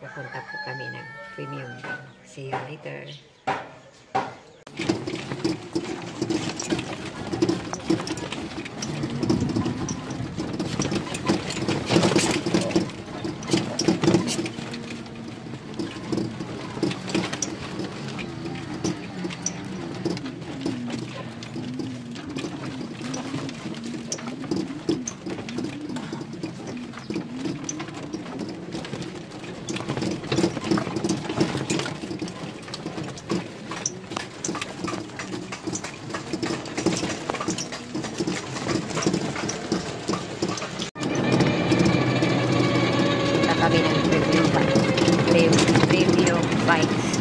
Pupunta po kami ng premium. See you later. Kami ng premium bikes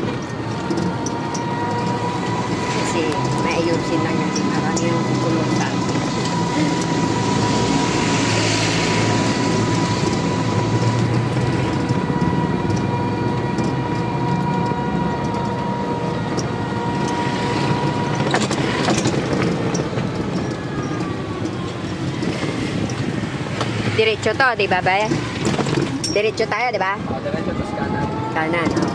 kasi may ayusin lang yung marami yung kulong sa diretso to, di ba ba? Diretso tayo, di ba? Oo, diretso tapos kanan. Kanan, oo.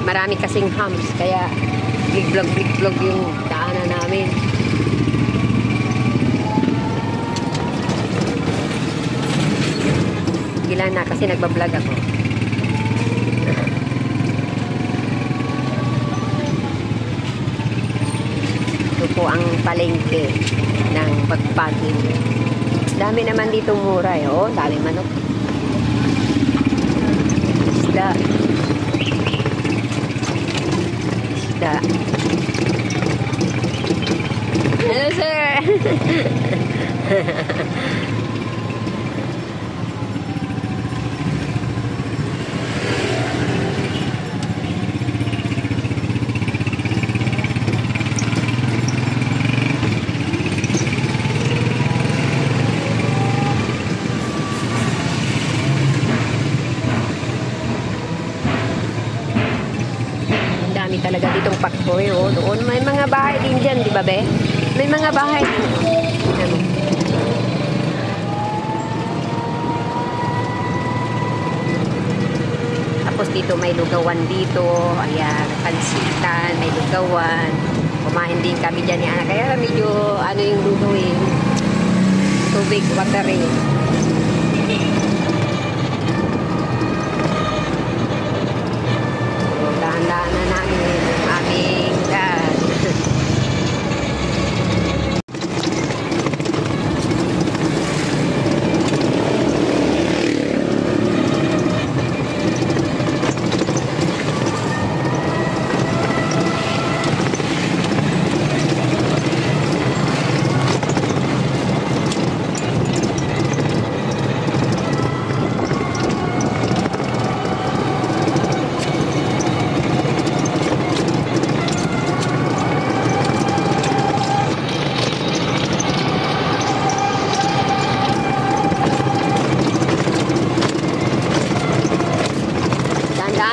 Marami kasing humps, kaya big-vlog yung daanan namin. Gilan na kasi nagbablog ako. Ito po ang palengke ng pagpacking. Dami naman dito mura eh. Oh, dami manok. Isda. Hello, sir. Dami talaga ditong pakboy, oh. Doon may mga bahay din dyan, di ba, be? May mga bahay din. Ano? Tapos dito may lugawan dito. Ayan, pansitan, may lugawan. Kumain din kami dyan ni anak. Kaya medyo, ano yung luluin? Tubig, watery. Dahan-dahan na namin aming dad.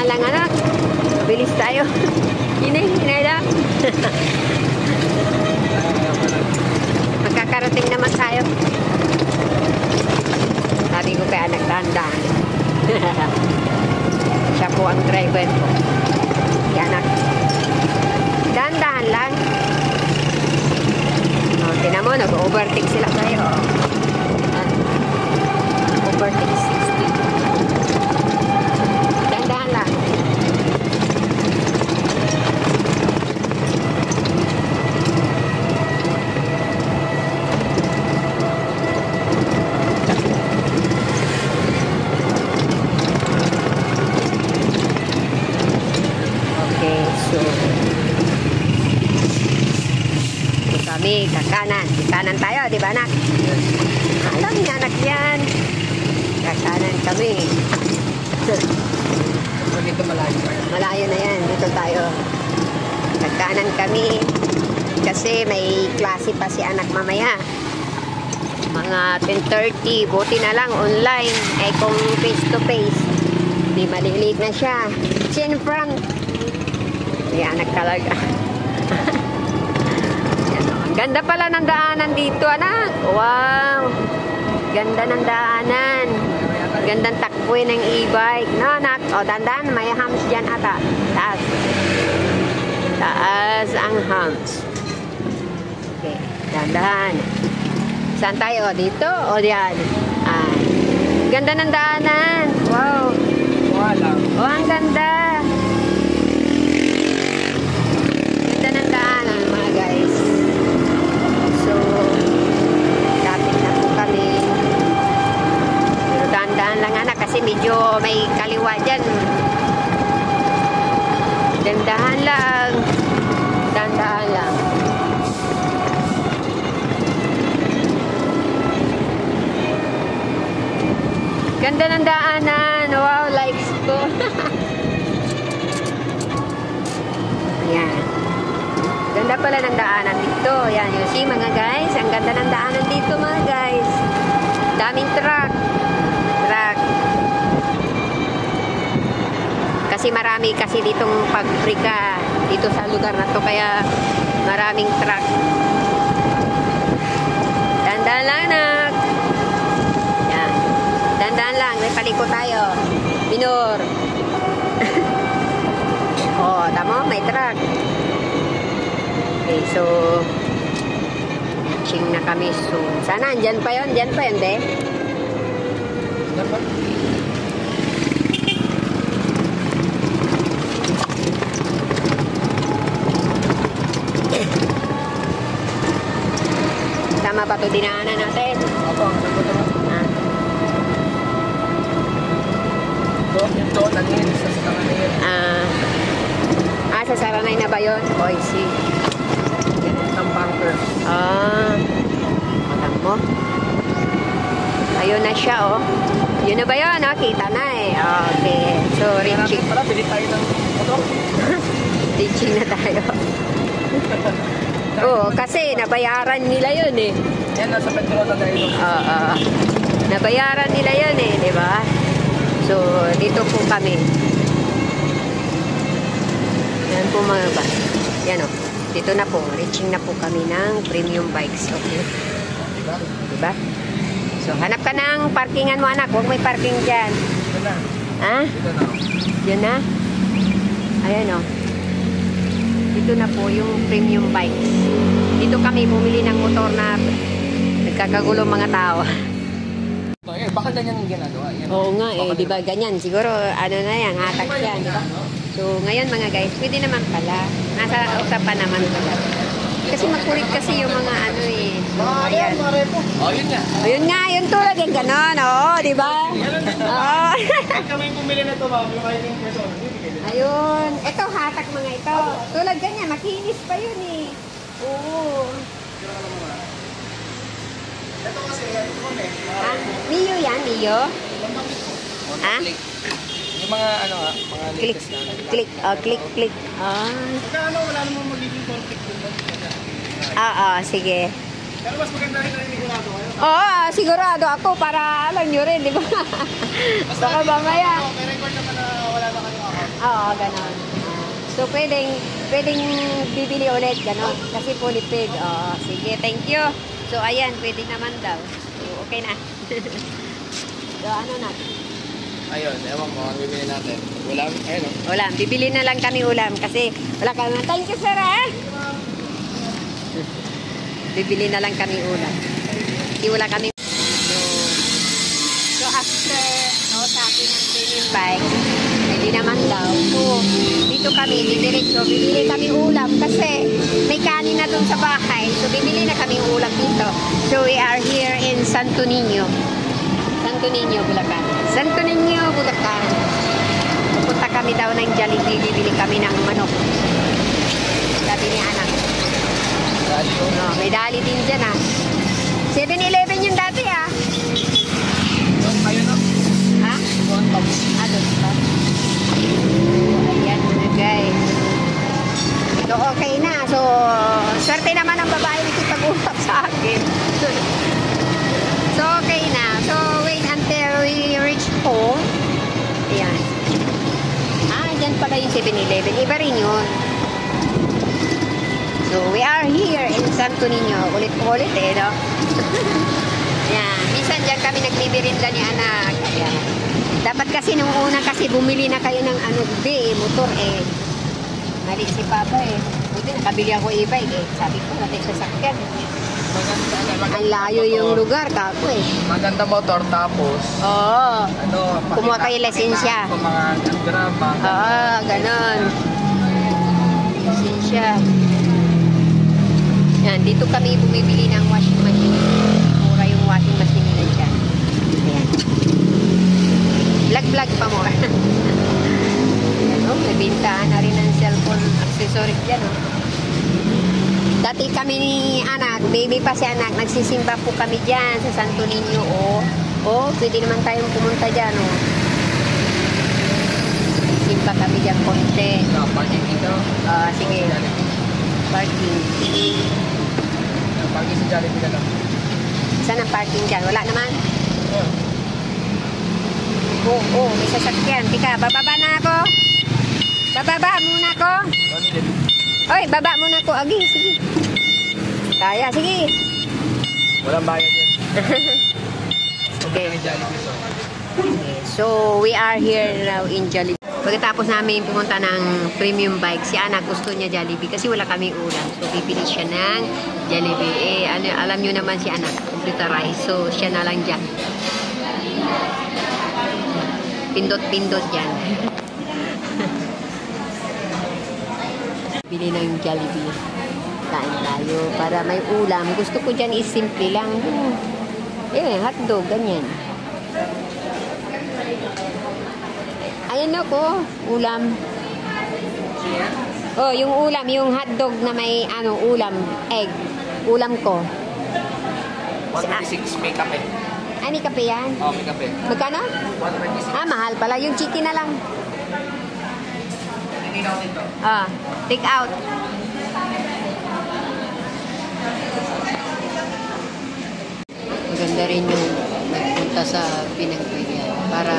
Lang anak, bilis tayo. Hinay lang. Magkakarating naman tayo. Sabi ko kay anak, dahan-dahan. Siya po ang driver ko. Si anak, dahan-dahan lang. O, tinan mo, nag-overtake sila tayo. Overtake 60. Dahan-dahan lang. Kami, kakanan. Kanan tayo, di ba anak? Alam niya anak yan. Kakanan kami. Dito malayo. Malayo na yan. Dito tayo. Kakanan kami. kasi may klase pa si anak mamaya. Mga 10:30. Buti na lang online. Eh kung face to face, di maliliit na siya. Chin front. May anak talaga. Ang ganda pala ng daanan dito, anak. Wow. Ganda ng daanan. Gandang takboy ng e-bike. No, anak. O, dandan. May humps dyan ata. Taas. Taas ang humps. Okay. Dandan. Saan tayo? Dito o diyan? Ah. Ganda ng daanan. Wow. Walang. Oh, ang ganda. Ganda ng daanan, mga guys. So, lapit na po kami. Pero daan-daan lang, anak, kasi medyo may kaliwa dyan. Dandahan lang. Dandahan lang. Ganda ng daanan. Wow, likes ko. Ayan. Ganda pala ng daanan dito. Ayan, you see mga guys. Ang ganda ng daanan dito mga guys. Daming truck. Truck. Kasi marami kasi ditong pabrika dito sa lugar na to. Kaya maraming truck. Dandan lang, anak. Ayan. Dandan lang. May paliko tayo. Minor. Oh, tama, may truck. Okay, so matching na kami soon. Sana andyan pa yun? Andyan pa yun, de? Tama ba ito dinaanan natin? Opo, Ah. doon, nanin, sa Saranay. Sa Saranay na ba yun? Oh, I see. Ng bunkers. Alam mo? Ayun na siya, oh. Yun na ba yun? Oh, kita na eh. Okay. So, reaching. Pala, pili tayo ng motor. Reaching na tayo. Oo, kasi nabayaran nila yun eh. Yan, nasa Pedro na tayo. Oo. Nabayaran nila yun eh, di ba? So, dito po kami. Yan po mga ba. Yan o. Dito na po. Reaching na po kami ng premium bikes. Okay. Diba? So, hanap ka ng parkingan mo, anak. Huwag may parking dyan. Ito na. Ha? Ito na. Yan na? Ayan o. Dito na po yung premium bikes. Dito kami bumili ng motor na nagkakagulo mga tao. Ayan, baka ganyan yung ginagawa. Yan. Oo nga eh, di ba ganyan? Siguro ano na yan, hatak yan, di ba? So ngayon mga guys, pwede naman pala. Nasa usapan naman pala. Kasi makulit kasi yung mga ano eh. So, ayan. Oh, yun nga. Ayun nga, yun tulad yung ganon, oo, di ba? Oo. Pag kami bumili na ito, ma'am, yung hiding person, Ayun. Ito, hatak mga ito. Tulad ganyan, makinis pa yun eh. Oo. ito kasi, ito eh. Ha? Mio yan, Mio? Ha? Yung mga ano mga Click, latest na. click, click. Pagka wala namang magiging conflict dun. Sige. Pero mas maganda rin na inigurado kayo. Oo, sigurado ako para alam nyo rin, di ba? Baka mamaya. May record naman na wala na kayo account. Oo, ganon. So, pwedeng bibili ulit, ganon. Kasi fully paid. Oo, sige, thank you. So, ayan, pwede naman daw. So, okay na. So, ano na? Ayun, ewan ko, ang bibili natin. Ulam, ayun o. Ulam. Bibili na lang kami ulam kasi wala kami. Thank you, sir, ha? Bibili na lang kami ulam. Kasi wala kami. So after sabi ng training bike, hindi naman daw. So, dito kami, didiretso. Bibili kami ulam kasi may kanin na dun sa bahay. So, bibili na kami ulam dito. So, we are here in Santo Niño. Santo Niño, Bulacan. Santo Niño, Bulacan. Pupunta kami daw ng Jollibee. Bibili kami ng manok. Sabi ni anak. Oh, may dali din dyan ah. 7-Eleven yung dati ah. Ayun o. Ha? Doon pa. Ayan mga guys. So okay na. So Swerte naman ang babae nakipag-usap sa akin. So, okay na. So, wait until we reach home. Ayan. Dyan pala yung 7-Eleven. Iba rin yun. So, we are here in Santo Niño. Ulit-ulit no? Ayan. Minsan dyan kami nagbibirinda ni anak. Ayan. Dapat kasi nung una kasi bumili na kayo ng motor Mali si Papa Buti nakabili ako e-bike Sabi ko, natin sasakyan. Ang layo yung lugar, kako Maganda motor tapos Oo. Kumuha kayo lisensya. Kung mga drama. Oo, ganon. Lisensya. Yan, dito kami bumibili ng washing machine. Mura yung washing machine nila dyan. Ayan. Vlog pa mo. May bintahan na rin ng cellphone accessories dyan. Dati kami ni anak, baby pa si anak, nagsisimba po kami dyan sa Santo Niño. Pwede naman tayong pumunta dyan. Simba kami dyan konti. Parking dito. Sige. Parking. Parking sa Jollibee na lang. Saan ang parking dyan? Wala naman? May sasakyan. Tika, bababa na ako. Bababa muna ako. Oy, baba muna ako. Agi, sige. Kaya, sige. Walang bayad yan. Okay. So, we are here now in Jollibee. Pagkatapos namin pumunta ng premium bike, si anak gusto niya Jollibee kasi wala kaming ulam. So, pipili siya ng Jollibee. Alam nyo naman si anak, computerized. So, siya na lang dyan. Pindot-pindot dyan. Bili ng Jollibee. Kain tayo para may ulam. Gusto ko dyan is simple lang. Hotdog, ganyan. Ayan ako, ulam. Yung ulam, yung hotdog na may ulam, egg. Ulam ko. 126 may kape. May kape yan? May kape. Magkano? 126. Mahal pala. Yung chicken na lang. Tininaw dito. Take out. Maganda rin yung nagpunta sa pinagpilian para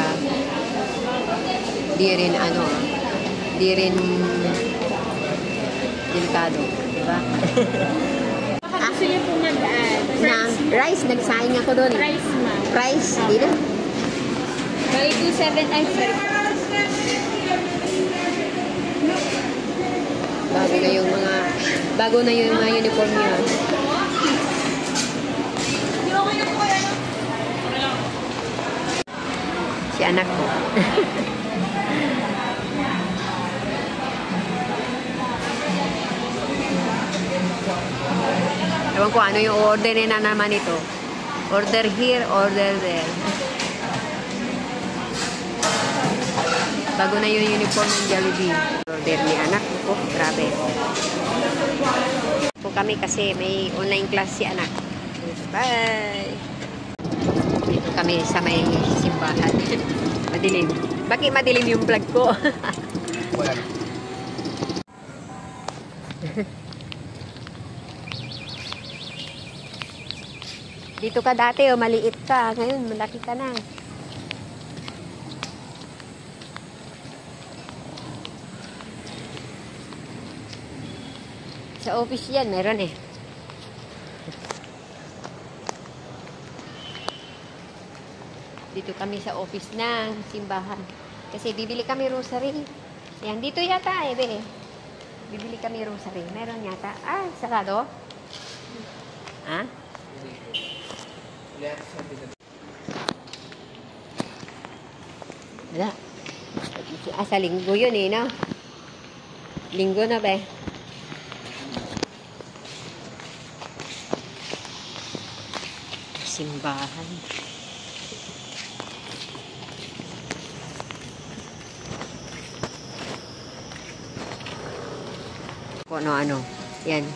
di rin delikado, di ba? Gusto niyo po Rice, nagsaing ako doon. Rice, ma'am. Price, di na. Bali 2.7 ay sir. Bago na yung mga uniform niya. Si anak ko. Ewan ko ano yung order na naman ito. Order here, order there. Bago na yung uniform ng Jollibee. Order ni anak ko. Grabe. Po kami kasi may online class si anak. Bye! Dito kami sa may simbahan. Madilim. Bakit madilim yung vlog ko? Wala. Dito ka dati, maliit ka. Ngayon, malaki ka na. Sa office yan, meron eh. Dito kami sa office ng simbahan. Kasi bibili kami rosary. Yan, dito yata be. Bibili kami rosary. Meron yata. Sarado? Wala. Sa linggo yun no? Linggo na be. Simbahan. Kung ano-ano. Yan.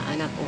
Anak ko.